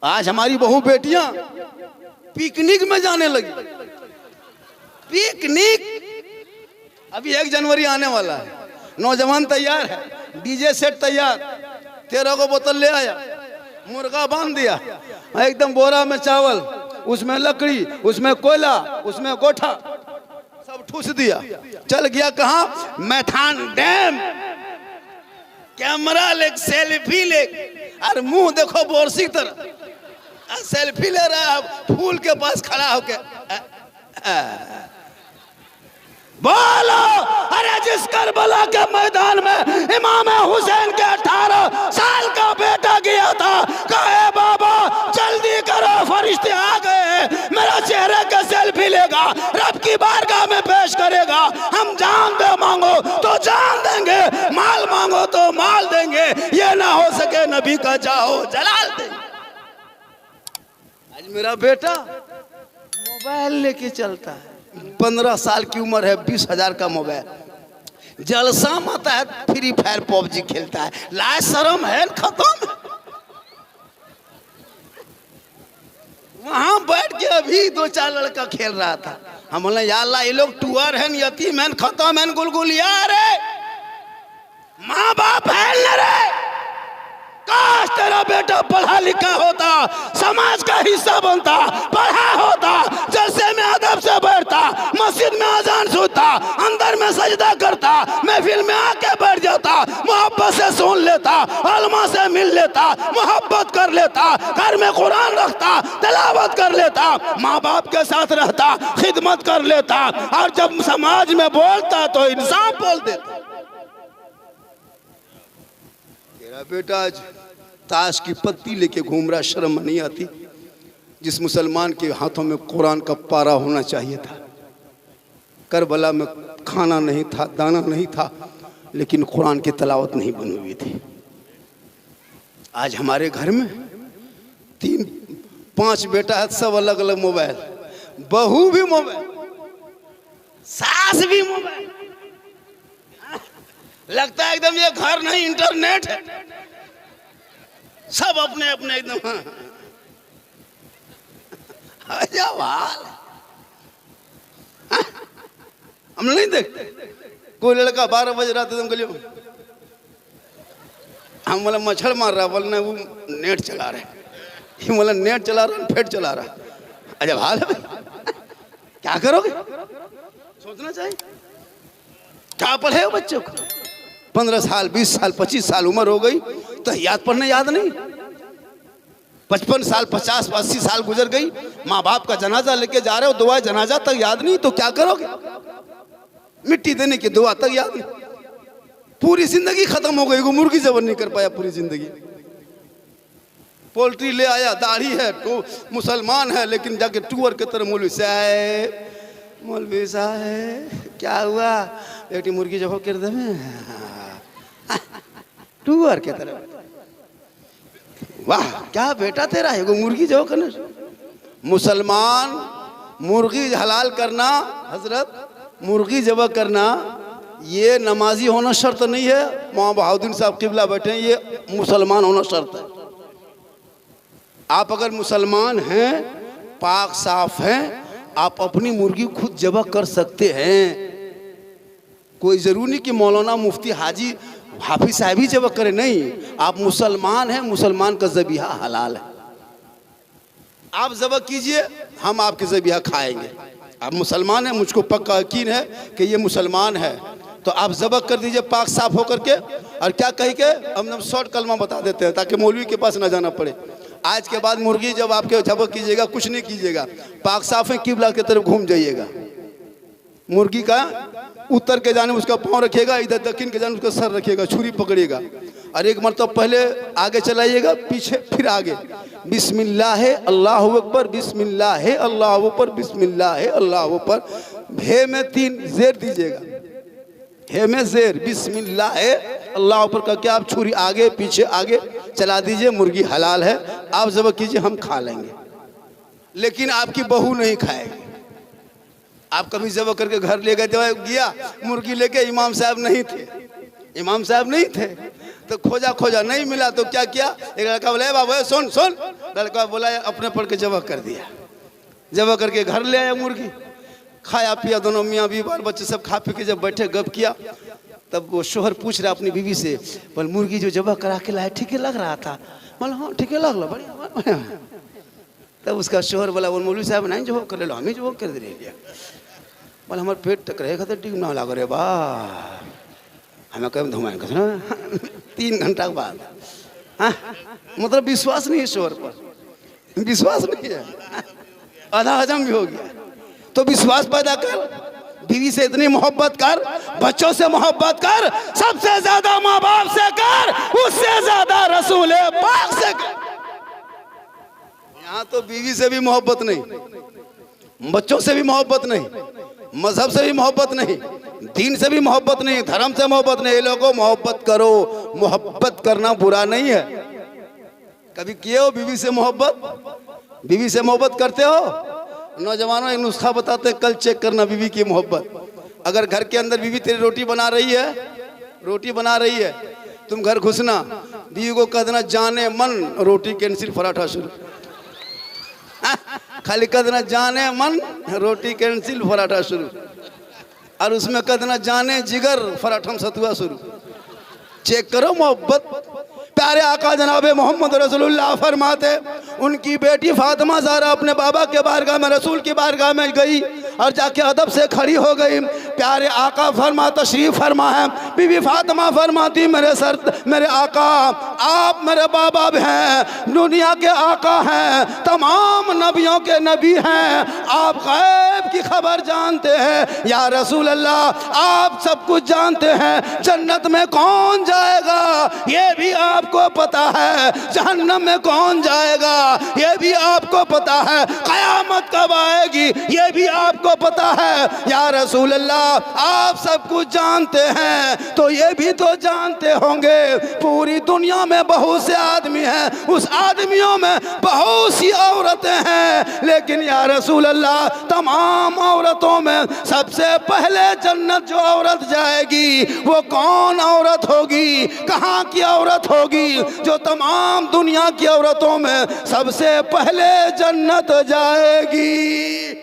आज हमारी बहू बेटियां पिकनिक में जाने लगी। पिकनिक अभी 1 जनवरी आने वाला है, नौजवान तैयार है, डीजे सेट तैयार, 13 को बोतल ले आया, मुर्गा बांध दिया, एकदम बोरा में चावल, उसमें लकड़ी, उसमें कोयला, उसमें गोठा, सब ठूस दिया, चल गया कहाँ? मैथान डैम। कैमरा ले, सेल्फी ले, और मुंह देखो बोरसी की तरह, सेल्फी ले रहा है फूल के पास खड़ा होके। बोलो, अरे जिस करबला के मैदान में इमाम हुसैन के 18 साल का बेटा गया था, कहे बाबा जल्दी करो फरिश्ते आ गए, मेरा चेहरे का सेल्फी लेगा, रब की बारगाह में पेश करेगा। हम जान दे मांगो तो जान देंगे, माल मांगो तो माल देंगे, ये ना हो सके नबी का जाओ जलाल देंगे। आज मेरा बेटा मोबाइल लेके चलता है, 15 साल की उम्र है, 20,000 का मोबाइल, जलसा माता है, फ्री फायर पबजी खेलता है। लाज शर्म है खत्म। वहां बैठ के अभी 2-4 लड़का खेल रहा था। हम बोले या अल्लाह, ये लोग टूअर है, यतीम है, खत्म है, गुलगुलिया रे, माँ बाप है न रे। काश तेरा बेटा पढ़ा लिखा होता, समाज का हिस्सा बनता, पढ़ा होता, जलसे में अदब से बैठता, मस्जिद में अजान सुनता, अंदर में सजदा करता, महफिल में आके बैठ जाता, मोहब्बत से सुन लेता, उलमा से मिल लेता, मोहब्बत कर लेता, घर में कुरान रखता, तिलावत कर लेता, माँ बाप के साथ रहता, खिदमत कर लेता, और जब समाज में बोलता तो इंसाफ बोल देता। तेरा बेटा आज ताश की पत्ती लेके घूम रहा, शर्म नहीं आती? जिस मुसलमान के हाथों में कुरान का पारा होना चाहिए था। करबला में खाना नहीं था, दाना नहीं था, लेकिन कुरान की तलावत नहीं बनी हुई थी। आज हमारे घर में 3-5 बेटा है, सब अलग अलग मोबाइल, बहू भी मोबाइल, सास भी मोबाइल, लगता है एकदम ये घर नहीं इंटरनेट है, सब अपने अपने एकदम। हम नहीं देखते। कोई लड़का 12 बजे रात एकदम गलियों, हम बोला मच्छर मार रहा, बोलना वो नेट चला रहे, ये बोला नेट चला रहा, फेट चला रहा। अजब हाल है भाई, क्या करोगे? सोचना चाहिए। क्या पढ़े हो बच्चों को? 15 साल, 20 साल, 25 साल उम्र हो गई तो याद पढ़ने याद नहीं। 55 साल, 50, 80 साल गुजर गई, माँ बाप का जनाजा लेके जा रहे हो, दुआ जनाजा तक याद नहीं, तो क्या करोगे? मिट्टी देने की दुआ तक याद नहीं। पूरी जिंदगी खत्म हो गई, मुर्गी जबर नहीं कर पाया पूरी जिंदगी। पोल्ट्री ले आया, दाढ़ी है, तो मुसलमान है, लेकिन जाके टूअर के तरह मौलवी साहब क्या हुआ बेटी, मुर्गी जब कर दे टूअर के तरह। वाह क्या बेटा तेरा है, मुर्गी जो करना। मुसलमान मुर्गी हलाल करना, हजरत मुर्गी जब करना, ये नमाजी होना शर्त नहीं है। मौलाना बहाउद्दीन साहब किबला बैठे हैं, ये मुसलमान होना शर्त है। आप अगर मुसलमान हैं, पाक साफ हैं, आप अपनी मुर्गी खुद जबह कर सकते हैं। कोई जरूरी नहीं कि मौलाना, मुफ्ती, हाजी, हाफिज साहब ही जबह करे, नहीं। आप मुसलमान हैं, मुसलमान का ज़बीहा हलाल है। आप जबह कीजिए, हम आपके ज़बीहा खाएंगे। आप मुसलमान हैं, मुझको पक्का यकीन है कि ये मुसलमान है, तो आप जबह कर दीजिए पाक साफ होकर के। और क्या कही के हम शॉर्ट कलमा बता देते हैं ताकि मौलवी के पास ना जाना पड़े। आज के बाद मुर्गी जब आपके जबह कीजिएगा, कुछ नहीं कीजिएगा, पाक साफ है, किबला की तरफ घूम जाइएगा। मुर्गी का उत्तर के जाने उसका पाँव रखिएगा, इधर दक्षिण के जाने उसका सर रखिएगा, छुरी पकड़िएगा, और एक मरतब पहले आगे चलाइएगा, पीछे फिर आगे। बिस्मिल्लाह अल्लाहु अकबर, बिस्मिल्लाह अल्लाहु अकबर, बिस्मिल्लाह अल्लाहु अकबर। भे में 3 जेर दीजिएगा, हे में जेर, बिस्मिल्लाह अल्लाह ऊपर करके आप छुरी आगे पीछे आगे चला दीजिए, मुर्गी हलाल है। आप जब कीजिए, हम खा लेंगे, लेकिन आपकी बहू नहीं खाएगी। आप कभी जब करके घर ले गए, गया मुर्गी लेके, इमाम साहब नहीं थे, इमाम साहब नहीं थे। तो खोजा खोजा नहीं मिला तो क्या किया, एक लड़का बोला बाबू सुन सुन, लड़का बोला अपने पढ़ के जबह कर दिया। जबह करके घर ले आया मुर्गी, खाया पिया दोनों मियाँ बीवी बाल बच्चे सब खा पी के जब बैठे गप किया, तब वो शोहर पूछ रहा अपनी बीवी से, बोल मुर्गी जो जबह करा के लाए ठीक लग रहा था? बोला हाँ ठीक लग रहा बढ़िया। तब उसका शोहर बोला बोल मौलवी साहब नहीं जबह कर लो, हम ही जबह कर दे रहे। बोला हमारे पेट टक रहे तो ठीक ना लागो रे बा, हमें कहीं धुमाएं 3 घंटा के बाद। हाँ मतलब विश्वास नहीं है शोहर पर, विश्वास नहीं है, आधा हजम भी हो गया। तो विश्वास पैदा कर, बीवी से इतनी मोहब्बत कर, बच्चों से मोहब्बत कर, सबसे ज्यादा माँ बाप से कर, उससे ज्यादा रसूल पाक से कर। यहाँ तो बीवी से भी मोहब्बत नहीं, बच्चों से भी मोहब्बत नहीं, मजहब से भी मोहब्बत नहीं, दीन से भी मोहब्बत नहीं, धर्म से मोहब्बत नहीं। ये लोगों मोहब्बत करो, मोहब्बत करना बुरा नहीं है। कभी किए हो बीवी से मोहब्बत? बीवी से मोहब्बत करते हो? नौजवानों एक नुस्खा बताते, कल चेक करना बीवी की मोहब्बत। अगर घर के अंदर बीवी तेरी रोटी बना रही है, रोटी बना रही है, तुम घर घुसना, बीवी को कह देना जाने मन रोटी कैंसिल पराठा शुरू। खाली कह देना जाने मन रोटी कैंसिल पराठा शुरू, और उसमें कह देना जाने जिगर पराठम सतुआ शुरू। चेक करो मोहब्बत। प्यारे आका जनाब मोहम्मद रसूलुल्लाह फरमाते, उनकी बेटी फातिमा ज़हरा अपने बाबा के बारगाह में, रसूल की बारगाह में गई और जाके अदब से खड़ी हो गई। प्यारे आका फरमा तशरीफ फरमा है, बीबी फातिमा फरमाती मेरे आका आप मेरे बाबा भी हैं, दुनिया के आका हैं, तमाम नबियों के नबी हैं, आप गैब की खबर जानते हैं। या रसूल अल्लाह आप सब कुछ जानते हैं, जन्नत में कौन जाएगा ये भी आपको पता है, जहन्नम में कौन जाएगा ये भी आपको पता है, कयामत कब आएगी ये भी आपको पता है। या रसूल अल्लाह आप सब कुछ जानते हैं तो ये भी तो जानते होंगे पूरी दुनिया में बहुत से आदमी हैं, उस आदमियों में बहुत सी औरतें हैं, लेकिन या रसूल अल्लाह तमाम औरतों में सबसे पहले जन्नत जो औरत जाएगी वो कौन औरत होगी, कहाँ की औरत होगी? जो तमाम दुनिया की औरतों में सबसे पहले जन्नत जाएगी।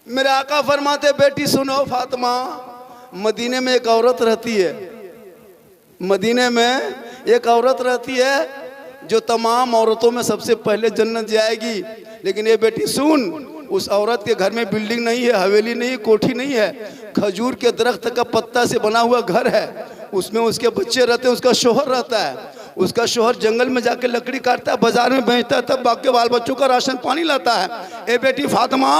मेरे आका फरमाते बेटी सुनो फातिमा, मदीने में एक औरत रहती है, मदीने में एक औरत रहती है जो तमाम औरतों में सबसे पहले जन्नत जाएगी। लेकिन ये बेटी सुन, उस औरत के घर में बिल्डिंग नहीं है, हवेली नहीं, कोठी नहीं है, खजूर के दरख्त का पत्ता से बना हुआ घर है, उसमें उसके बच्चे रहते हैं, उसका शोहर रहता है। उसका शोहर जंगल में जाके लकड़ी काटता है, बाजार में बेचता है, तब बाकी बाल बच्चों का राशन पानी लाता है। ए बेटी फातिमा,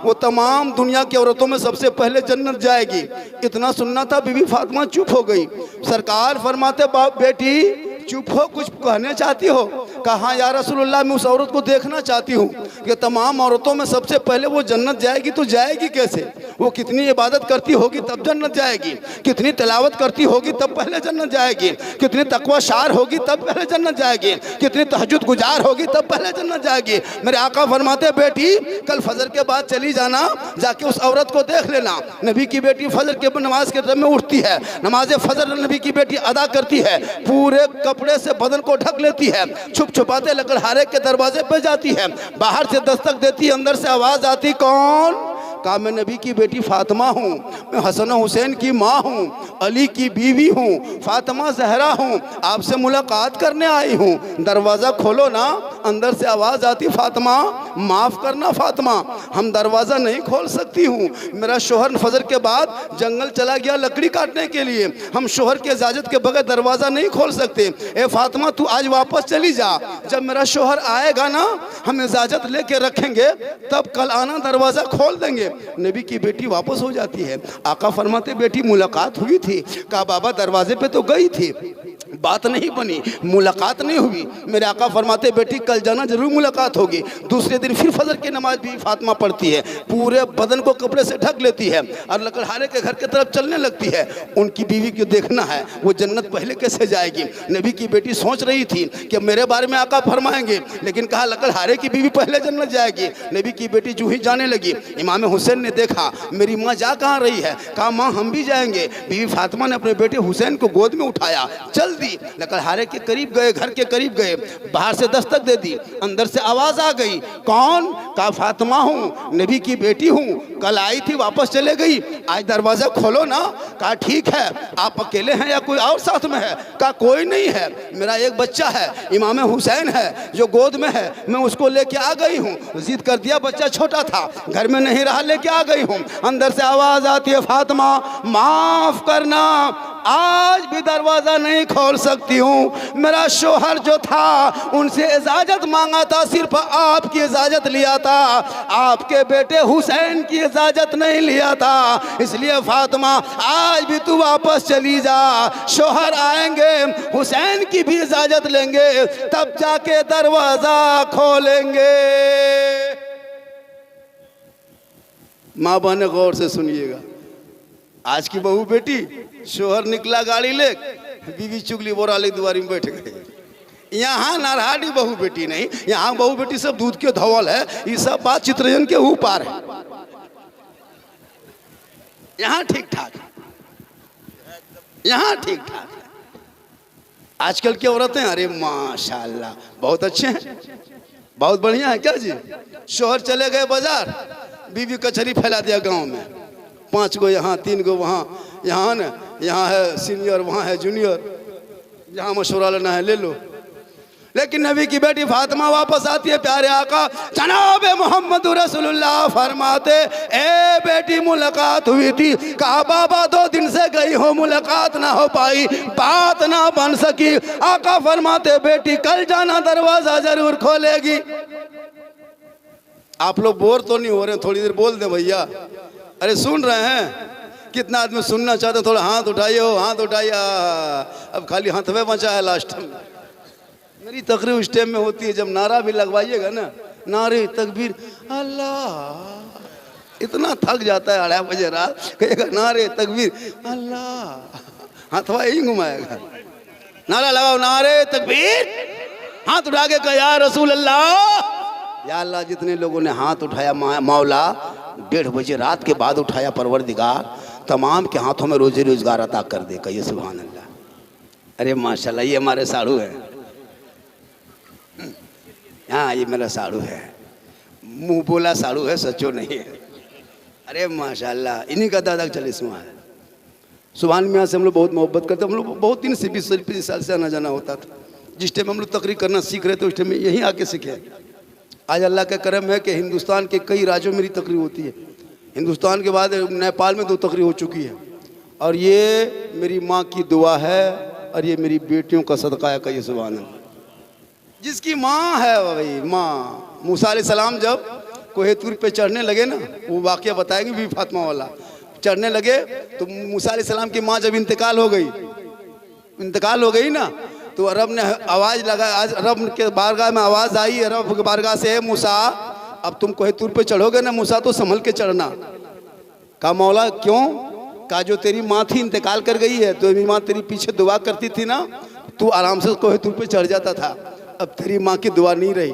वो तमाम दुनिया की औरतों में सबसे पहले जन्नत जाएगी। इतना सुनना था, बीबी फातिमा चुप हो गई। सरकार फरमाते बेटी चुप हो, कुछ कहने चाहती हो? कहा या रसूलुल्लाह मैं उस औरत को देखना चाहती हूँ कि तमाम औरतों में सबसे पहले वो जन्नत जाएगी, तो जाएगी कैसे? वो कितनी इबादत करती होगी तब जन्नत जाएगी, कितनी तिलावत करती होगी तब पहले जन्नत जाएगी, कितनी तकवा शार होगी तब पहले जन्नत जाएगी, कितनी तहज्जुद गुजार होगी तब पहले जन्नत जाएगी। मेरे आका फरमाते बेटी कल फजर के बाद चली जाना, जाके उस औरत को देख लेना। नबी की बेटी फजर के नमाज के टाइम में उठती है, नमाज फजर नबी की बेटी अदा करती है, पूरे कपड़े से बदन को ढक लेती है, छुप छुपाते लकड़हारे के दरवाजे पे जाती है, बाहर से दस्तक देती है, अंदर से आवाज आती कौन? कहा मैं नबी की बेटी फातिमा हूँ, मैं हसन हुसैन की माँ हूँ, अली की बीवी हूँ, फातिमा जहरा हूँ, आपसे मुलाकात करने आई हूँ। दरवाज़ा खोलो ना, अंदर से आवाज़ आती फातिमा माफ़ करना फातिमा, हम दरवाज़ा नहीं खोल सकती हूँ, मेरा शोहर फजर के बाद जंगल चला गया लकड़ी काटने के लिए, हम शोहर के इजाज़त के बगैर दरवाज़ा नहीं खोल सकते। ए फातिमा तू आज वापस चली जा, जब मेरा शोहर आएगा ना हम इजाज़त लेके रखेंगे, तब कल आना दरवाज़ा खोल देंगे। नबी की बेटी वापस हो जाती है। आका फरमाते बेटी मुलाकात हुई थी? कहा बाबा दरवाजे पे तो गई थी, बात नहीं बनी, मुलाकात नहीं हुई। मेरे आका फरमाते बेटी कल जाना जरूर मुलाकात होगी। दूसरे दिन फिर फजर की नमाज भी फातिमा पढ़ती है, पूरे बदन को कपड़े से ढक लेती है और लकड़हारे के घर की तरफ चलने लगती है। उनकी बीवी को देखना है वो जन्नत पहले कैसे जाएगी। नबी की बेटी सोच रही थी कि मेरे बारे में आका फरमाएंगे, लेकिन कहा लकड़हारे की बीवी पहले जन्नत जाएगी। नबी की बेटी जूं ही जाने लगी, इमाम हुसैन ने देखा मेरी माँ जा कहाँ रही है, कहा माँ हम भी जाएंगे। बीवी फातिमा ने अपने बेटे हुसैन को गोद में उठाया, चल दी। लकड़हारे के करीब गए, घर के करीब गए, बाहर से दस्तक दे दी, अंदर से आवाज आ गई, कौन? कहा फातिमा हूँ, नबी की बेटी हूँ, कल आई थी वापस चले गई, आज दरवाजा खोलो ना। कहा ठीक है, आप अकेले हैं या कोई और साथ में है? कहा कोई नहीं है, मेरा एक बच्चा है, इमाम हुसैन है जो गोद में है, मैं उसको लेके आ गई हूँ। जिद कर दिया, बच्चा छोटा था, घर में नहीं रहा, लेके आ गई हूँ। अंदर से आवाज आती है, फातिमा माफ करना, आज भी दरवाजा नहीं खोल सकती हूँ। मेरा शोहर जो था उनसे इजाजत मांगा था, सिर्फ आपकी इजाजत लिया था, आपके बेटे हुसैन की इजाजत नहीं लिया था, इसलिए फातिमा आज भी तू वापस चली जा। शोहर आएंगे, हुसैन की भी इजाजत लेंगे, तब जाके दरवाजा खोलेंगे। माँ बहने गौर से सुनिएगा, आज की बहू बेटी, शोहर निकला गाड़ी ले, बीवी चुगली बोराली दुआरी में बैठ गए। यहाँ नारहाडी बहू बेटी नहीं, यहाँ बहू बेटी सब दूध के धवल है, ये सब बात चित्रजन के ऊपर है। यहाँ ठीक ठाक, यहाँ ठीक ठाक। आजकल की औरतें अरे माशाल्लाह बहुत अच्छे हैं, बहुत बढ़िया है। क्या जी, शोहर चले गए बाजार, बीवी कचहरी फैला दिया गांव में, 5 गो यहाँ 3 गो वहाँ, यहाँ न यहाँ है सीनियर, वहाँ है जूनियर, जहाँ मशवरा लेना है ले लो। लेकिन नबी की बेटी फातिमा वापस आती है, प्यारे आका जनाब मोहम्मद रसूलुल्लाह फरमाते, ए बेटी मुलाकात हुई थी। कहा बाबा 2 दिन से गई हो, मुलाकात ना हो पाई, बात ना बन सकी। आका फरमाते बेटी कल जाना, दरवाजा जरूर खोलेगी। आप लोग बोर तो नहीं हो रहे? थोड़ी देर बोल दे भैया। अरे सुन रहे हैं? कितना आदमी सुनना चाहते हैं? थोड़ा हाथ उठाइए, हो हाथ उठाइए। अब खाली हाथवे बचा है लास्ट में। मेरी तकरीर उस टाइम में होती है जब नारा भी लगवाइएगा ना, नारे तकबीर अल्लाह, इतना थक जाता है 2:30 बजे रात, कहेगा नारे तकबीर अल्लाह, हाथवा यही घुमाएगा। नारा लगाओ, नारे तकबीर, हाथ उठा के कहा या रसूल अल्लाह। या अल्लाह, जितने लोगों ने हाथ उठाया मौला 1:30 बजे रात के बाद उठाया, परवरदिगार तमाम के हाथों में रोजी रोजगार अता कर दे। कहिए सुभान अल्लाह। अरे माशाल्लाह, ये हमारे साड़ू है। हाँ ये मेरा साड़ू है, मुंह बोला साड़ू है, सचो नहीं है। अरे माशाल्लाह, इन्हीं का दादा चालीसवां है। सुभान मियाँ से हम लोग बहुत मोहब्बत करते हैं। हम लोग बहुत 3 से 20 साल से आना जाना होता था। जिस टाइम हम लोग तकरीर करना सीख रहे थे उस टाइम में यहीं आके सीखे। आज अल्लाह का करम है कि हिंदुस्तान के कई राज्यों में मेरी तकरीर होती है। हिंदुस्तान के बाद नेपाल में 2 तकरीर हो चुकी है। और ये मेरी माँ की दुआ है और ये मेरी बेटियों का सदका है। कहिए सुभान अल्लाह। जिसकी माँ है भाई, माँ मूसा अलैहिस्सलाम जब कोहे तूर पे चढ़ने लगे ना, वो वाक़या बताएंगे बीबी फातिमा वाला। चढ़ने लगे तो मूसा अलैहिस्सलाम की माँ जब इंतकाल हो गई ना, तो अरब ने आवाज़ लगा, आज अरब के बारगाह में आवाज़ आई, अरब के बारगाह से, मूसा अब तुम कोहे तूर पे चढ़ोगे ना मूसा, तो संभल के चढ़ना। कहा मौला क्यों? कहा जो तेरी माँ थी इंतकाल कर गई है, तो मेरी माँ तेरी पीछे दुआ करती थी ना, तू आराम से कोहे तूर पे चढ़ जाता था। अब तेरी माँ की दुआ नहीं रही।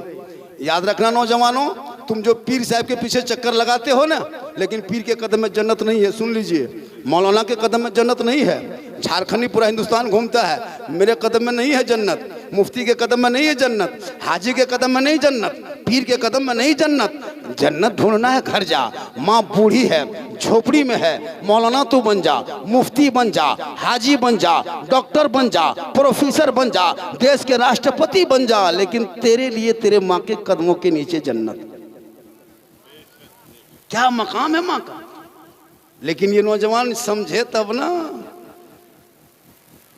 याद रखना नौजवानों, तुम जो पीर साहब के पीछे चक्कर लगाते हो ना, लेकिन पीर के कदम में जन्नत नहीं है। सुन लीजिए, मौलाना के कदम में जन्नत नहीं है। झारखंडी पूरा हिंदुस्तान घूमता है, मेरे कदम में नहीं है जन्नत। मुफ्ती के कदम में नहीं है जन्नत, हाजी के कदम में नहीं जन्नत, पीर के कदम में नहीं जन्नत। जन्नत ढूंढना है घर जा, माँ बूढ़ी है, झोपड़ी में है, मौलाना तू बन जा, मुफ्ती बन जा, हाजी बन जा, डॉक्टर बन जा, प्रोफेसर बन जा, देश के राष्ट्रपति बन जा, लेकिन तेरे लिए तेरे माँ के कदमों के नीचे जन्नत। क्या मकाम है माँ का। लेकिन ये नौजवान समझे तब ना।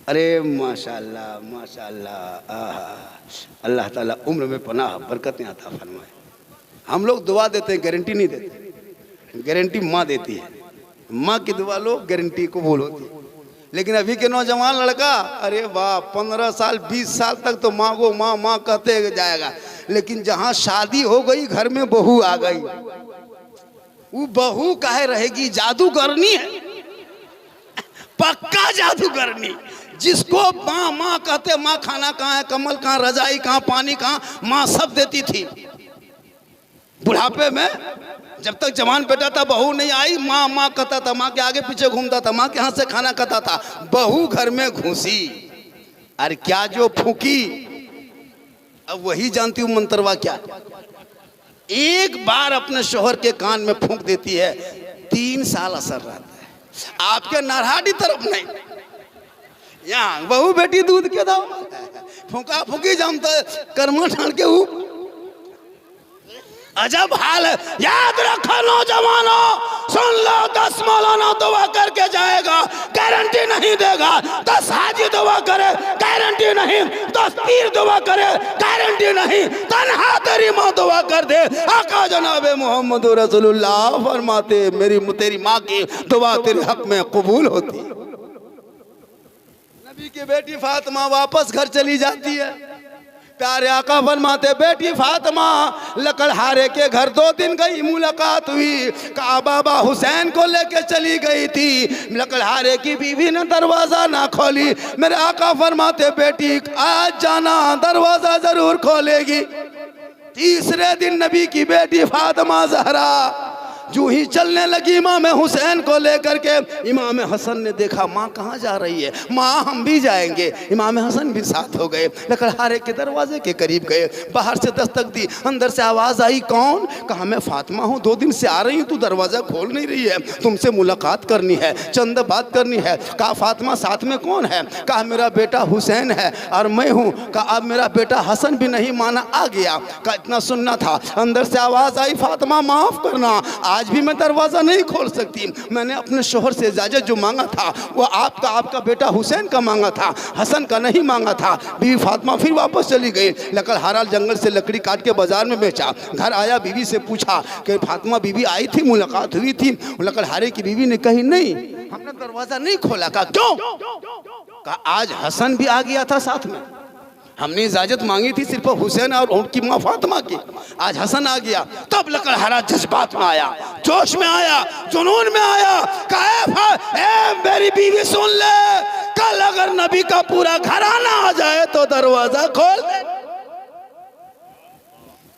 अरे माशाल्लाह माशाल्लाह, अल्लाह ताला उम्र में पनाह बरकतें अता फरमाए। हम लोग दुआ देते हैं, गारंटी नहीं देते। गारंटी माँ देती है। माँ की दुआ लो, गारंटी कबूल होती है। लेकिन अभी के नौजवान लड़का, अरे वाह 15 साल 20 साल तक तो माँ को माँ माँ कहते जाएगा, लेकिन जहाँ शादी हो गई घर में बहू आ गई, वो बहू काहे रहेगी? जादूगरनी है, पक्का जादूगरनी। जिसको माँ माँ कहते, माँ खाना कहाँ है, कमल कहाँ, रजाई कहाँ, पानी कहाँ, माँ सब देती थी। बुढ़ापे में जब तक जवान बेटा था बहू नहीं आई, माँ माँ कहता था, माँ के आगे पीछे घूमता था, माँ के हाथ से खाना खाता था। बहू घर में घुसी, अरे क्या जो फूकी, अब वही जानती हूँ मंत्रवा क्या। एक बार अपने शोहर के कान में फूंक देती है, 3 साल असर रहता है। आपके नरहाटी तरफ नहीं, यहाँ बहू बेटी दूध के दाम, फूका फूकी जमता कर्मा ठान के ऊ अजब हाल है। याद रखो नौजवानों, सुन लो, 10 मौलाना दुआ करके जाएगा, गारंटी नहीं देगा। 10 हाजी दुआ करे, गारंटी नहीं। 10 पीर दुआ करे, गारंटी नहीं। तन्हा तेरी माँ दुआ कर दे। आका जनाबे मोहम्मद रसूलुल्लाह फरमाते, मेरी तेरी माँ की दुआ तेरे हक में कबूल होती। नबी की बेटी फातिमा वापस घर चली जाती है। प्यारे आका फरमाते, बेटी फातिमा लकड़हारे के घर 2 दिन गई, मुलाकात हुई, कहा बाबा हुसैन को लेके चली गई थी। लकड़हारे की बीवी ने दरवाजा ना खोली। मेरे आका फरमाते, बेटी आज जाना, दरवाजा जरूर खोलेगी। तीसरे दिन नबी की बेटी फातिमा ज़हरा जो ही चलने लगी इमाम हुसैन को लेकर के, इमाम हसन ने देखा माँ कहाँ जा रही है, माँ हम भी जाएंगे। इमाम हसन भी साथ हो गए, लकड़हारे के दरवाजे के करीब गए। बाहर से दस्तक दी, अंदर से आवाज़ आई, कौन? कहा मैं फातिमा हूँ, 2 दिन से आ रही हूँ, तू दरवाज़ा खोल नहीं रही है, तुमसे मुलाकात करनी है, चंद बात करनी है। कहा फातिमा साथ में कौन है? कहा मेरा बेटा हुसैन है और मैं हूँ। कहा अब मेरा बेटा हसन भी नहीं माना, आ गया। कहा इतना सुनना था। अंदर से आवाज़ आई, फातिमा माफ़ करना, आज भी मैं दरवाज़ा नहीं खोल सकती। मैंने अपने शोहर से इजाज़त जो मांगा था वो आपका बेटा हुसैन का मांगा था, हसन का नहीं मांगा था। बीवी फातिमा फिर वापस चली गई। लकड़हारा जंगल से लकड़ी काट के बाजार में बेचा। घर आया, बीवी से पूछा कि फातिमा बीवी आई थी, मुलाकात हुई थी? लकड़हारे की बीवी ने कही नहीं, हमने दरवाज़ा नहीं खोला। कहा क्यों? कहा आज हसन भी आ गया था साथ में, हमने इजाजत मांगी थी सिर्फ हुसैन और उनकी माँ फातिमा की, आज हसन आ गया। तब लकड़हारा जज्बात में आया, जोश में आया, जुनून में आया। कहा मेरी बीवी सुन ले, कल अगर नबी का पूरा घराना आ जाए तो दरवाजा खोल दे।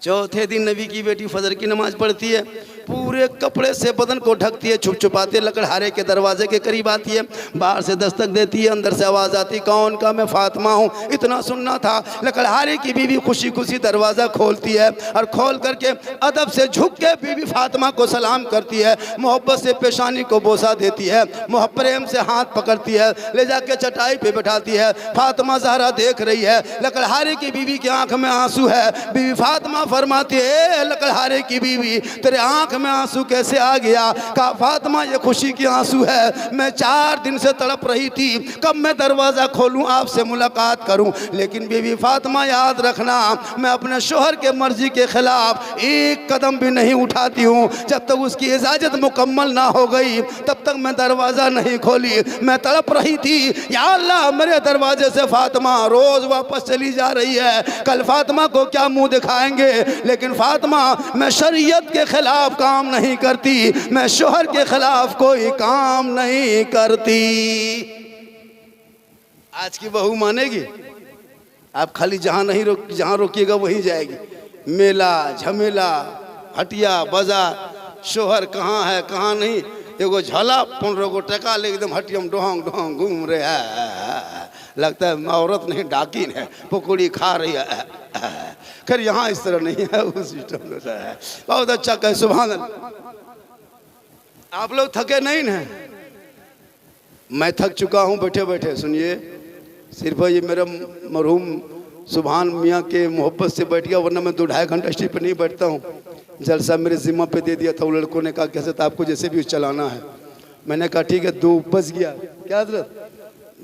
चौथे दिन नबी की बेटी फजर की नमाज पढ़ती है, पूरे कपड़े से बदन को ढकती है, छुप छुपाते लकड़हारे के दरवाजे के करीब आती है। बाहर से दस्तक देती है, अंदर से आवाज़ आती, कौन? का मैं फातिमा हूँ, इतना सुनना था। लकड़हारे की बीवी खुशी खुशी दरवाज़ा खोलती है और खोल करके अदब से झुक के बीवी फातिमा को सलाम करती है, मोहब्बत से पेशानी को बोसा देती है, प्रेम से हाथ पकड़ती है, ले जाके चटाई पे बैठाती है। फातिमा ज़हरा देख रही है, लकड़हारे की बीवी की आंख में आंसू है। बीवी फातिमा फरमाती है, लकड़हारे की बीवी तेरे आंख में आंसू कैसे आ गया? कहा फातिमा ये खुशी की आंसू है, मैं 4 दिन से तड़प रही थी, कब मैं दरवाज़ा खोलूं, आपसे मुलाकात करूं। लेकिन बीवी फातिमा याद रखना, मैं अपने शोहर के मर्जी के खिलाफ एक कदम भी नहीं उठाती हूं, जब तक उसकी इजाज़त मुकम्मल ना हो गई तब तक मैं दरवाज़ा नहीं खोली। मैं तड़प रही थी, या अल्लाह मेरे दरवाजे से फातिमा रोज़ वापस चली जा रही है, कल फातिमा को क्या मुंह दिखाएंगे? लेकिन फातिमा मैं शरीयत के खिलाफ काम नहीं करती, मैं शोहर के खिलाफ कोई काम नहीं करती। आज की बहू मानेगी? आप खाली जहां रोकिएगा वहीं जाएगी। मेला झमेला, हटिया बाजार, शोहर कहाँ है कहाँ नहीं, एगो झला 15 गो टका ले एकदम हटियम ढोंग ढोंग घूम रहे है, लगता है औरत नहीं डाकिन है, पकौड़ी खा रही है। खैर यहाँ इस तरह नहीं है, उस सिस्टम में है। बहुत अच्छा कहे, सुभान अल्लाह। आप लोग थके नहीं ना? मैं थक चुका हूँ बैठे बैठे। सुनिए, सिर्फ ये मेरा मरहूम सुभान मियाँ के मोहब्बत से बैठ गया, वरना मैं 2-2.5 घंटा स्टेज पर नहीं बैठता हूँ। जलसा मेरे जिम्मा पे दे दिया था, वो लड़कों ने कहा कैसे तो आपको जैसे भी चलाना है। मैंने कहा ठीक है, 2 बज गया। क्या हजरत?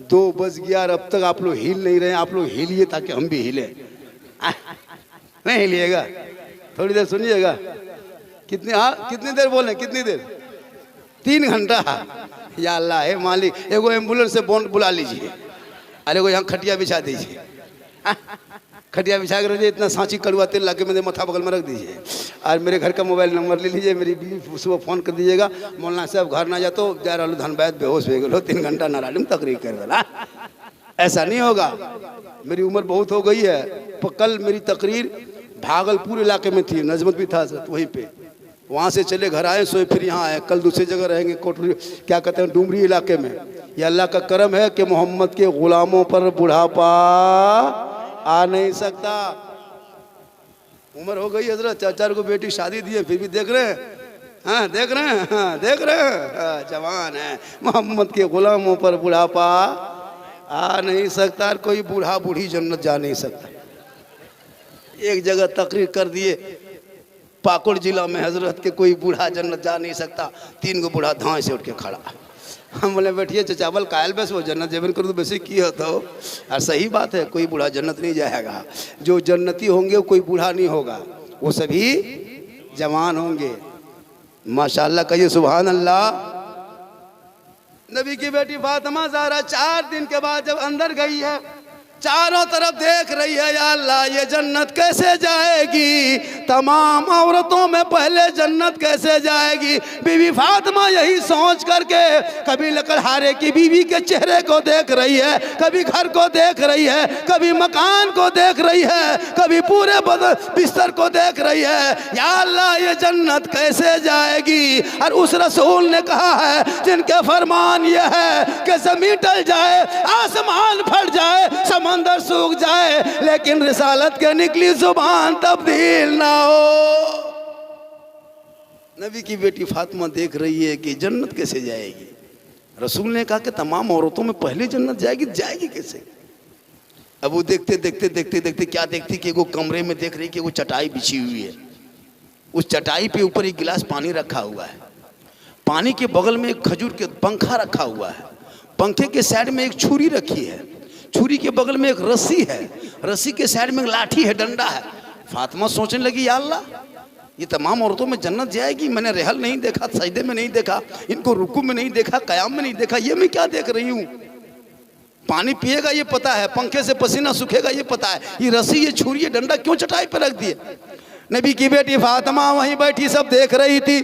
2 बज गया और अब तक आप लोग हिल नहीं रहे, आप लोग हिलिए ताकि हम भी हिले। नहीं हिलिएगा? थोड़ी देर सुनिएगा। कितनी देर बोले? कितनी देर? 3 घंटा। या अल्लाह हे मालिक, एगो एम्बुलेंस से बुला लीजिए, अरे वो यहाँ खटिया बिछा दीजिए, खटिया बिछा कर रखिए, इतना सांची कड़वा तेल ला के मेरे माथा बगल में रख दीजिए, और मेरे घर का मोबाइल नंबर ले लीजिए, मेरी बीवी सुबह फ़ोन कर दीजिएगा, मौलाना साहब घर ना जा तो जा रहा धनबाद बेहोश हो गए, 3 घंटा नारायण तकरीर कर देना। ऐसा नहीं होगा, मेरी उम्र बहुत हो गई है। कल मेरी तकरीर भागलपुर इलाके में थी, नजमत भी था सर वहीं पे, वहाँ से चले घर आए, सोए फिर यहाँ आए, कल दूसरी जगह रहेंगे, कोटरी क्या कहते हैं डुमरी इलाके में। ये अल्लाह का करम है कि मोहम्मद के गुलामों पर बुढ़ापा आ नहीं सकता। उम्र हो गई हजरत, 4 को बेटी शादी दी है, फिर भी देख रहे हैं, हाँ देख रहे हैं, हाँ देख रहे हैं, जवान है। मोहम्मद के गुलामों पर बुढ़ापा आ नहीं सकता, कोई बूढ़ा बूढ़ी जन्नत जा नहीं सकता। एक जगह तकरीर कर दिए पाकुड़ जिला में हजरत के कोई बूढ़ा जन्नत जा नहीं सकता, 3 गो बूढ़ा धाए से उठ के खड़ा। हम बोले बैठिए चावल कायल बस वो जन्नत जेबन कर दो वैसे की होता हो। और सही बात है, कोई बूढ़ा जन्नत नहीं जाएगा, जो जन्नती होंगे वो कोई बूढ़ा नहीं होगा, वो सभी जवान होंगे। माशाअल्लाह कहिए सुभान अल्लाह। नबी की बेटी फातिमा ज़हरा 4 दिन के बाद जब अंदर गई है, चारों तरफ देख रही है, या अल्लाह ये जन्नत कैसे जाएगी, तमाम औरतों में पहले जन्नत कैसे जाएगी। बीवी फातिमा यही सोच करके कभी लकड़हारे की बीवी के चेहरे को देख रही है, कभी घर को देख रही है, कभी मकान को देख रही है, कभी पूरे बिस्तर को देख रही है, या अल्लाह ये जन्नत कैसे जाएगी। और उस रसूल ने कहा है जिनके फरमान ये है कि ज़मीन टल जाए, आसमान फट जाए, अंदर सूख जाए, लेकिन रिसालत के निकली जुबान तब्दील ना हो। नबी की बेटी फातिमा देख रही है कि जन्नत कैसे जाएगी। रसूल ने कहा कि तमाम औरतों में पहले जन्नत जाएगी, जाएगी कैसे। अब वो देखते देखते देखते देखते क्या देखती कि वो कमरे में देख रही कि वो चटाई बिछी हुई है, उस चटाई पे ऊपर एक गिलास पानी रखा हुआ है, पानी के बगल में एक खजूर के पंखा रखा हुआ है, पंखे के साइड में एक छुरी रखी है, छुरी के बगल में एक रस्सी है, रस्सी के साइड में एक लाठी है, डंडा है। फातिमा सोचने लगी या अल्लाह ये तमाम औरतों में जन्नत जाएगी, मैंने रहल नहीं देखा, सजदे में नहीं देखा, इनको रुकू में नहीं देखा, कयाम में नहीं देखा, ये मैं क्या देख रही हूँ। पानी पिएगा ये पता है, पंखे से पसीना सूखेगा ये पता है, ये रस्सी ये छुरी ये डंडा क्यों चटाई पर रख दिए। नबी की बेटी फातिमा वहीं बैठी सब देख रही थी।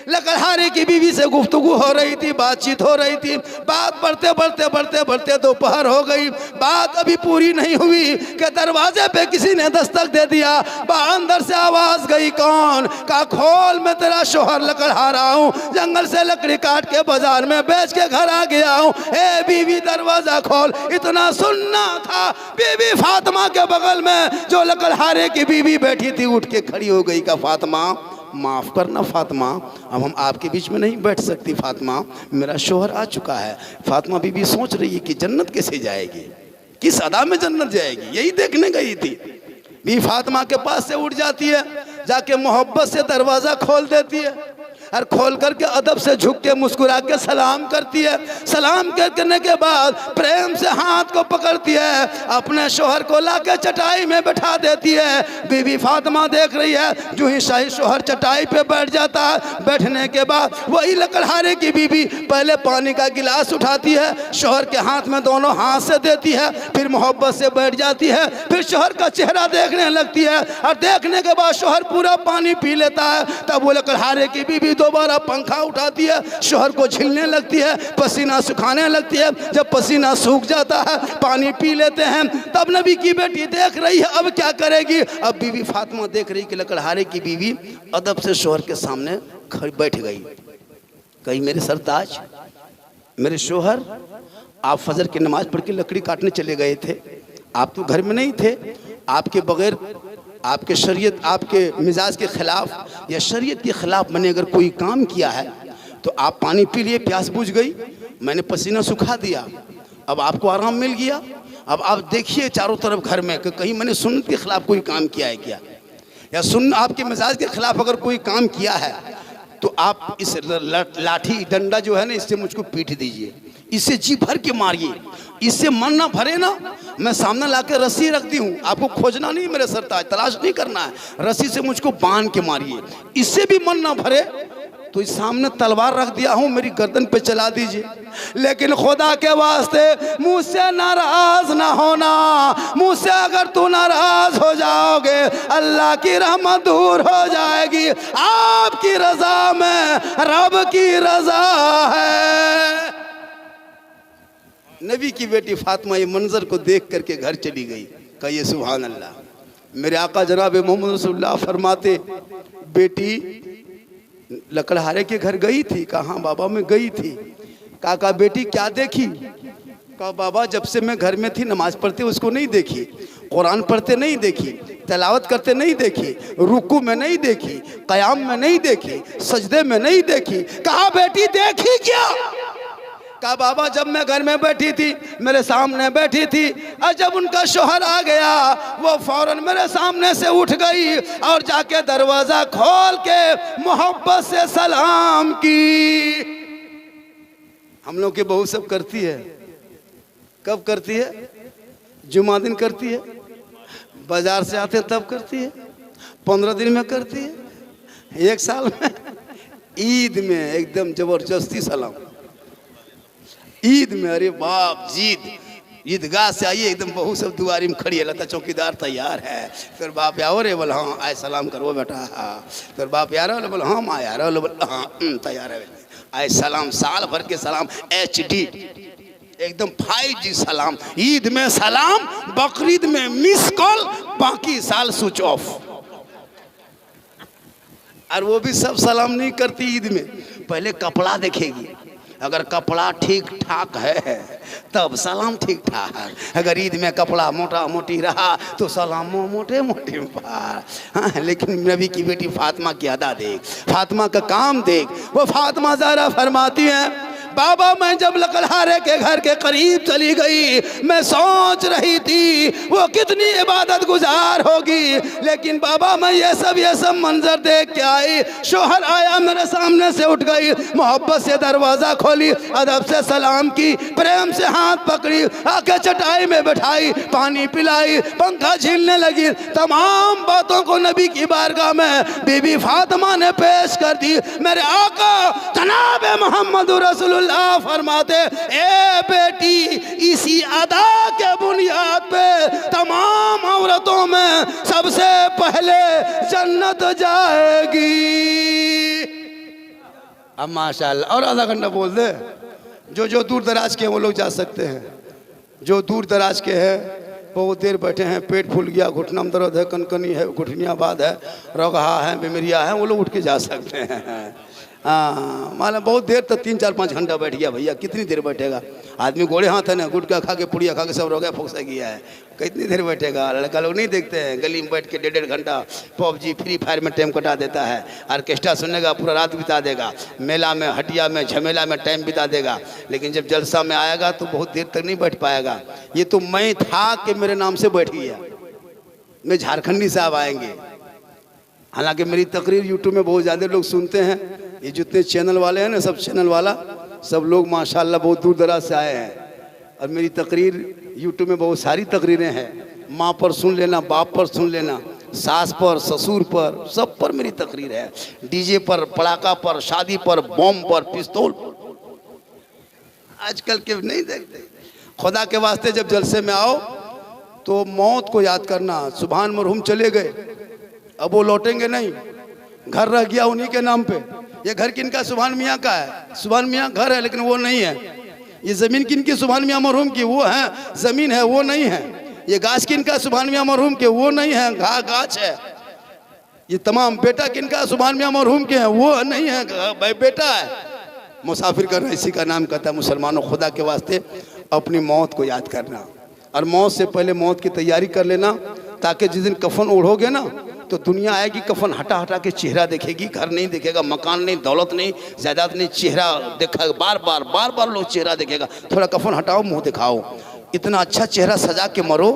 लकड़हारे की बीवी से गुफ्तगू हो रही थी, बातचीत हो रही थी, बात बढ़ते बढ़ते बढ़ते बढ़ते दोपहर हो गई, बात अभी पूरी नहीं हुई कि दरवाजे पे किसी ने दस्तक दे दिया। अंदर से आवाज गई, कौन? का खोल, मैं तेरा शोहर लकड़हारा हूँ, जंगल से लकड़ी काट के बाजार में बेच के घर आ गया हूँ, ए बीवी दरवाजा खोल। इतना सुनना था, बीवी फातिमा के बगल में जो लकड़हारे की बीवी बैठी थी उठ के खड़ी हो गई, का फातिमा माफ़ करना फातिमा, अब हम आपके बीच में नहीं बैठ सकती फातिमा, मेरा शोहर आ चुका है। फातिमा बीबी सोच रही है कि जन्नत कैसे जाएगी, किस अदा में जन्नत जाएगी, यही देखने गई थी। बीबी फातिमा के पास से उठ जाती है, जाके मोहब्बत से दरवाज़ा खोल देती है और खोल करके अदब से झुक के मुस्कुरा के सलाम करती है। सलाम करने के बाद प्रेम से हाथ को पकड़ती है, अपने शोहर को लाके चटाई में बैठा देती है। बीबी फातिमा देख रही है, जो ही शाही शोहर चटाई पे बैठ जाता है, बैठने के बाद वही लकड़हारे की बीबी पहले पानी का गिलास उठाती है, शोहर के हाथ में दोनों हाथ से देती है, फिर मोहब्बत से बैठ जाती है, फिर शोहर का चेहरा देखने लगती है और देखने के बाद शोहर पूरा पानी पी लेता है। तब वो लकड़हारे की बीबी दोबारा पंखा उठाती है, शोहर को झिलने लगती है, पसीना सुखाने लगती है। जब पसीना सूख जाता है, पानी पी लेते हैं, तब नबी की बेटी देख रही है अब क्या करेगी। अब बीबी फातिमा देख रही कि लकड़हारे की बीवी अदब से शोहर के सामने बैठ गई। कहीं मेरे सरताज, मेरे शोहर, आप फजर की नमाज पढ़ के लकड़ी काटने चले गए थे, आप तो घर में नहीं थे, आपके बगैर, आपके शरीयत, आपके मिजाज के ख़िलाफ़ या शरीयत के ख़िलाफ़ मैंने अगर कोई काम किया है तो आप पानी पी लिए, प्यास बुझ गई, मैंने पसीना सुखा दिया, अब आपको आराम मिल गया। अब आप देखिए चारों तरफ घर में कि कहीं मैंने सुन्नत के ख़िलाफ़ कोई काम किया है क्या, या आपके मिजाज के ख़िलाफ़ अगर कोई काम किया है तो आप इस लाठी डंडा जो है ना, इससे मुझको पीट दीजिए, इससे जी भर के मारिए, इससे मन ना भरे ना, मैं सामने लाके रस्सी रखती हूँ, आपको खोजना नहीं, मेरे सरताज तलाश नहीं करना है, रस्सी से मुझको बांध के मारिए, इससे भी मन ना भरे तो इस सामने तलवार रख दिया हूँ, मेरी गर्दन पे चला दीजिए, लेकिन खुदा के वास्ते मुझसे नाराज ना होना। मुझसे अगर तू नाराज हो जाओगे अल्लाह की रहमत दूर हो जाएगी। आपकी रजा में रब की रजा है। नबी की बेटी फातिमा ये मंजर को देख करके घर चली गई। कहिए सुभान अल्लाह। मेरे आका जनाब मोहम्मद रसूलुल्लाह फरमाते, बेटी लकड़हारे के घर गई थी? कहाँ बाबा मैं गई थी। काका बेटी क्या देखी? कहा बाबा जब से मैं घर में थी नमाज पढ़ते उसको नहीं देखी, कुरान पढ़ते नहीं देखी, तिलावत करते नहीं देखी, रुकू में नहीं देखी, क़याम में नहीं देखी, सजदे में नहीं देखी। कहा बेटी देखी क्या? कहा बाबा जब मैं घर में बैठी थी मेरे सामने बैठी थी और जब उनका शौहर आ गया वो फौरन मेरे सामने से उठ गई और जाके दरवाज़ा खोल के मोहब्बत से सलाम की। हम लोग की बहू सब करती है। कब करती है? जुमा दिन करती है, बाजार से आते तब करती है, 15 दिन में करती है, 1 साल में, ईद में एकदम जबरदस्ती सलाम। ईद में अरे बाप जीद ईदगाह से आइए एकदम बहू सब दुआरी में खड़ी है, लगता चौकीदार तैयार है। फिर बाप यार रे बोला हाँ आए सलाम करो बेटा। हाँ फिर बाप यार बोला हाँ माँ यार बोला हाँ तैयार है आए सलाम। साल भर के सलाम HD एकदम 5G सलाम। ईद में सलाम, बकरीद में मिस कॉल, बाकी साल स्विच ऑफ। और वो भी सब सलाम नहीं करती ईद में, पहले कपड़ा देखेगी, अगर कपड़ा ठीक ठाक है तब सलाम ठीक ठाक। अगर ईद में कपड़ा मोटा मोटी रहा तो सलाम मोटे मोटे पार। हाँ लेकिन नबी की बेटी फातिमा की अदा देख, फातिमा का काम देख। वो फातिमा ज़हरा फरमाती हैं बाबा मैं जब लकड़हारे के घर के करीब चली गई मैं सोच रही थी वो कितनी इबादत गुजार होगी, लेकिन बाबा मैं ये सब मंजर देख के आई। शोहर आया मेरे सामने से उठ गई, मोहब्बत से दरवाज़ा खोली, अदब से सलाम की, प्रेम से हाथ पकड़ी, आके चटाई में बैठाई, पानी पिलाई, पंखा झीलने लगी। तमाम बातों को नबी की बारगाह में बीबी फातिमा ने पेश कर दी। मेरे आका जनाब मोहम्मद रसूलुल्लाह फरमाते ए बेटी इसी अदा के बुनियाद पे तमाम औरतों में सबसे पहले जन्नत जाएगी। अब माशाअल्लाह और आधा घंटा बोल दे। जो दूर दराज के हैं वो लोग जा सकते हैं, जो दूर दराज के हैं बहुत देर बैठे हैं, पेट फूल गया, घुटना में दर्द है, कनकनी है, घुटनियाबाद है, रोगहा है, बीमारियाँ हैं, वो लोग उठ के जा सकते हैं। हाँ माना बहुत देर तक 3-4-5 घंटा बैठ गया भैया, कितनी देर बैठेगा आदमी? गोड़े हाथ है ना, गुटखा खा के पुड़िया खा के सब रोगा फोकसा किया है, कितनी देर बैठेगा? लड़का लोग नहीं देखते हैं गली में बैठ के 1.5 घंटा PUBG फ्री फायर में टाइम कटा देता है, ऑर्केस्ट्रा सुनेगा पूरा रात बिता देगा, मेला में हटिया में झमेला में टाइम बिता देगा, लेकिन जब जलसा में आएगा तो बहुत देर तक नहीं बैठ पाएगा। ये तो मैं था कि मेरे नाम से बैठ गया, मैं झारखंडी साहब आएंगे। हालांकि मेरी तकरीर यूट्यूब में बहुत ज़्यादा लोग सुनते हैं, ये जितने चैनल वाले हैं ना सब चैनल वाला सब लोग माशाल्लाह बहुत दूर दराज से आए हैं और मेरी तकरीर यूट्यूब में बहुत सारी तकरीरें हैं। माँ पर सुन लेना, बाप पर सुन लेना, सास पर, ससुर पर, सब पर मेरी तकरीर है। डीजे पर, पड़ाका पर, शादी पर, बम पर, पिस्तौल पर। आजकल के नहीं देखते। खुदा के वास्ते जब जलसे में आओ तो मौत को याद करना। सुभान मरहूम चले गए, अब वो लौटेंगे नहीं, घर रह गया उन्हीं के नाम पे। ये घर किनका? सुभान मियाँ का है। सुभान मियाँ घर है लेकिन वो नहीं है। ये ज़मीन किनकी? सुभान मियाँ मरहूम की, वो है। ज़मीन है वो नहीं है। ये गाछ किनका? सुभान मियाँ मरहूम के, वो नहीं है, गाछ है। ये तमाम बेटा किनका? सुभान मियाँ मरहूम के हैं, वो नहीं है, भाई बेटा है। मुसाफिर करना इसी का नाम कहता है। मुसलमानों खुदा के वास्ते अपनी मौत को याद करना और मौत से पहले मौत की तैयारी कर लेना, ताकि जिस दिन कफन ओढ़ोगे ना तो दुनिया आएगी कफन हटा हटा के चेहरा देखेगी, घर नहीं देखेगा, मकान नहीं, दौलत नहीं, जायदाद नहीं, चेहरा देखा बार बार लोग चेहरा देखेगा। थोड़ा कफन हटाओ, मुंह दिखाओ, इतना अच्छा चेहरा सजा के मरो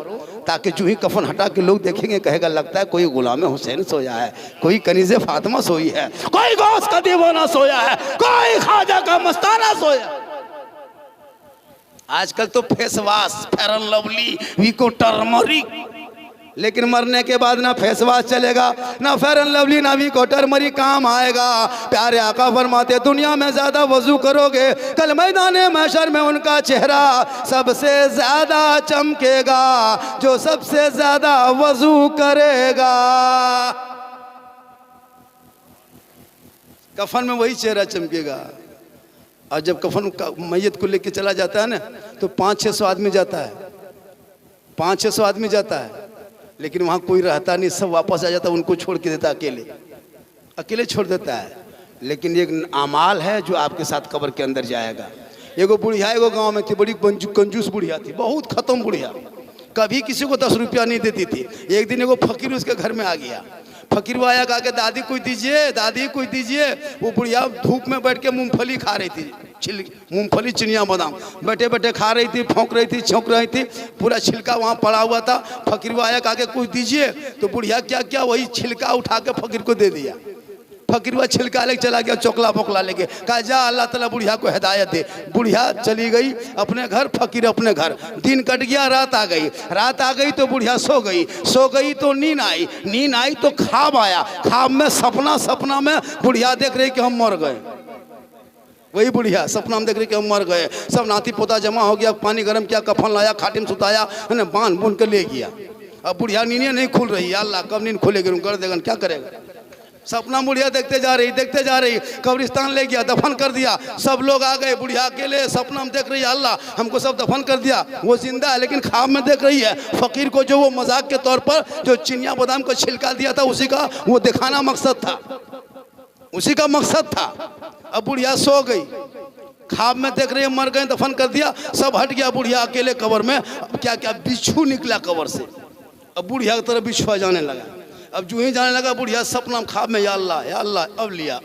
ताकि जो ही कफन हटा के लोग देखेंगे कहेगा लगता है कोई गुलाम हुसैन सोया है, कोई कनीज़े फातिमा सोई है, कोई गौस का दीवाना सोया है, कोई ख्वाजा का मस्ताना सोया। आजकल तो face wash, fair and lovely, Vicco turmeric, लेकिन मरने के बाद ना फेस वॉश चलेगा, ना फेयर एंड लवली, ना भी कोटर मरी काम आएगा। प्यारे आका फरमाते दुनिया में ज्यादा वजू करोगे, कल मैदाने महशर में उनका चेहरा सबसे ज्यादा चमकेगा जो सबसे ज्यादा वजू करेगा। कफन में वही चेहरा चमकेगा। और जब कफन मैयत को लेके चला जाता है ना, तो 500-600 आदमी जाता है, 500-600 आदमी जाता है, लेकिन वहाँ कोई रहता नहीं, सब वापस आ जाता है, उनको छोड़ के देता, अकेले छोड़ देता है। लेकिन एक अमाल है जो आपके साथ कब्र के अंदर जाएगा। एगो बुढ़िया एगो गांव में थी, बड़ी कंजूस बुढ़िया थी, बहुत खत्म बुढ़िया, कभी किसी को 10 रुपया नहीं देती थी। एक दिन एगो फकीर उसके घर में आ गया, फकीर वो आया, कहा कि दादी कोई दीजिए, दादी कोई दीजिए। वो बुढ़िया धूप में बैठ के मूंगफली खा रही थी, मूंगफली चिनिया बादाम बैठे बैठे खा रही थी, फौंक रही थी, छौंक रही थी, पूरा छिलका वहाँ पड़ा हुआ था। फकीर वो आया, कहा कि कुछ दीजिए। तो बुढ़िया क्या क्या वही छिलका उठा के फकीर को दे दिया। फकीर वह छिलका लेके चला गया, चोकला फोकला लेके, कहा जा अल्लाह ताला बुढ़िया को हिदायत दे। बुढ़िया चली गई अपने घर, फकीर अपने घर। दिन कट गया, रात आ गई, रात आ गई तो बुढ़िया सो गई, सो गई तो नींद आई, नींद आई तो ख्वाब आया, ख्वाब में सपना में बुढ़िया देख रही कि हम मर गए। वही बुढ़िया सपना में देख रही कि हम मर गए। सब नाती पोता जमा हो गया, पानी गर्म किया, कफन लाया, खाटिम सुताया, बांध बुन के ले गया। अब बुढ़िया नींद नहीं खुल रही, अल्लाह कब नींद खुलेगी, कर देगा, क्या करेगा। सपना बुढ़िया देखते जा रही, कब्रिस्तान ले गया, दफन कर दिया। सब लोग आ गए, बुढ़िया अकेले सपना में देख रही है, अल्लाह हमको सब दफन कर दिया। वो जिंदा है लेकिन ख्वाब में देख रही है फकीर को, जो वो मजाक के तौर पर जो चिनिया बादाम को छिलका दिया था, उसी का वो दिखाना मकसद था, उसी का मकसद था। अब बुढ़िया सो गई, ख्वाब में देख रही है मर गए, दफन कर दिया, सब हट गया, बुढ़िया अकेले कब्र में। अब क्या क्या बिच्छू निकला कब्र से, अब बुढ़िया की तरफ बिच्छुआ जाने लगा। अब जो ही जाने लगा बुढ़िया सपना ख्वाब में, या अल्लाह अब लिया,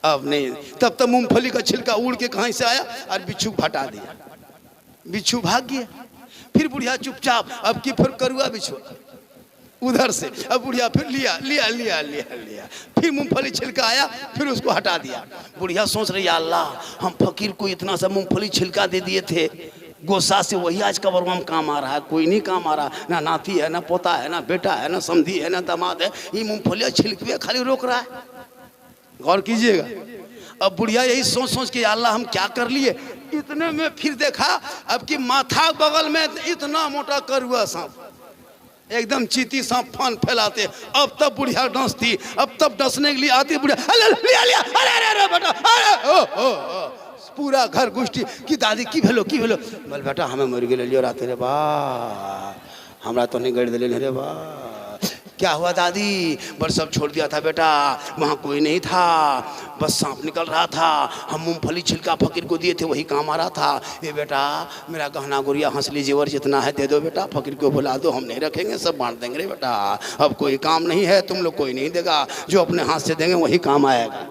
अब नहीं। तब तक मूंगफली का छिलका उड़ के कहीं से आया और बिच्छू हटा दिया, बिच्छू भाग गया। फिर बुढ़िया चुपचाप, अब की फिर करुआ बिच्छू उधर से, अब बुढ़िया फिर लिया, फिर मूंगफली छिलका आया, फिर उसको हटा दिया। बुढ़िया सोच रही, या अल्लाह हम फकीर को इतना सा मूंगफली छिलका दे दिए थे, गोसा से वही आज कब्र में काम आ रहा है, कोई नहीं काम आ रहा, ना नाती है, ना पोता है, ना बेटा है, ना समधी है, ना दामाद है, ये मूंगफलियाँ छिलके खाली रोक रहा है। गौर कीजिएगा। अब बुढ़िया यही सोच के, अल्लाह हम क्या कर लिए। इतने में फिर देखा अब कि माथा बगल में इतना मोटा करुआ सांप, एकदम चीती सांप फान फैलाते। अब तब बुढ़िया डसती, अब तब डसने के लिए आती बुढ़िया, लिया, अरे बेटा, अरे पूरा घर गुष्टी की दादी की भेलो बोल बेटा हमें मर गए लियो रात रे बा, हमरा तो नहीं गड़ दिले रे बा। क्या हुआ दादी? बस सब छोड़ दिया था बेटा, वहाँ कोई नहीं था, बस सांप निकल रहा था, हम मूंगफली छिलका फकीर को दिए थे, वही काम आ रहा था। ये बेटा मेरा गहना गुड़िया हंसली जेवर जितना है दे दो बेटा, फकीर को बुला दो, हम नहीं रखेंगे, सब बांट देंगे रे बेटा। अब कोई काम नहीं है, तुम लोग कोई नहीं देगा, जो अपने हाथ से देंगे वही काम आएगा,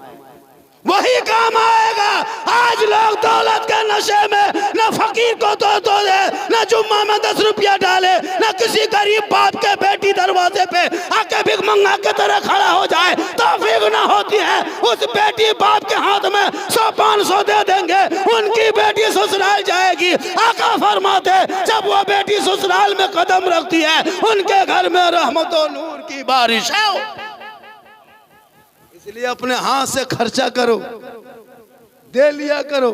वही काम आएगा। आज लोग दौलत के नशे में न फकीर को दे, न जुम्मा में 10 रुपया डाले, न किसी गरीब बाप के बेटी दरवाजे पे आके भिख मंगा के तरह खड़ा हो जाए, तौफीक ना होती है। उस बेटी बाप के हाथ में 100-500 दे देंगे, उनकी बेटी ससुराल जाएगी। आका फरमाते जब वो बेटी ससुराल में कदम रखती है, उनके घर में रहमत और नूर की बारिश है। इसलिए अपने हाथ से खर्चा करो, दे लिया करो।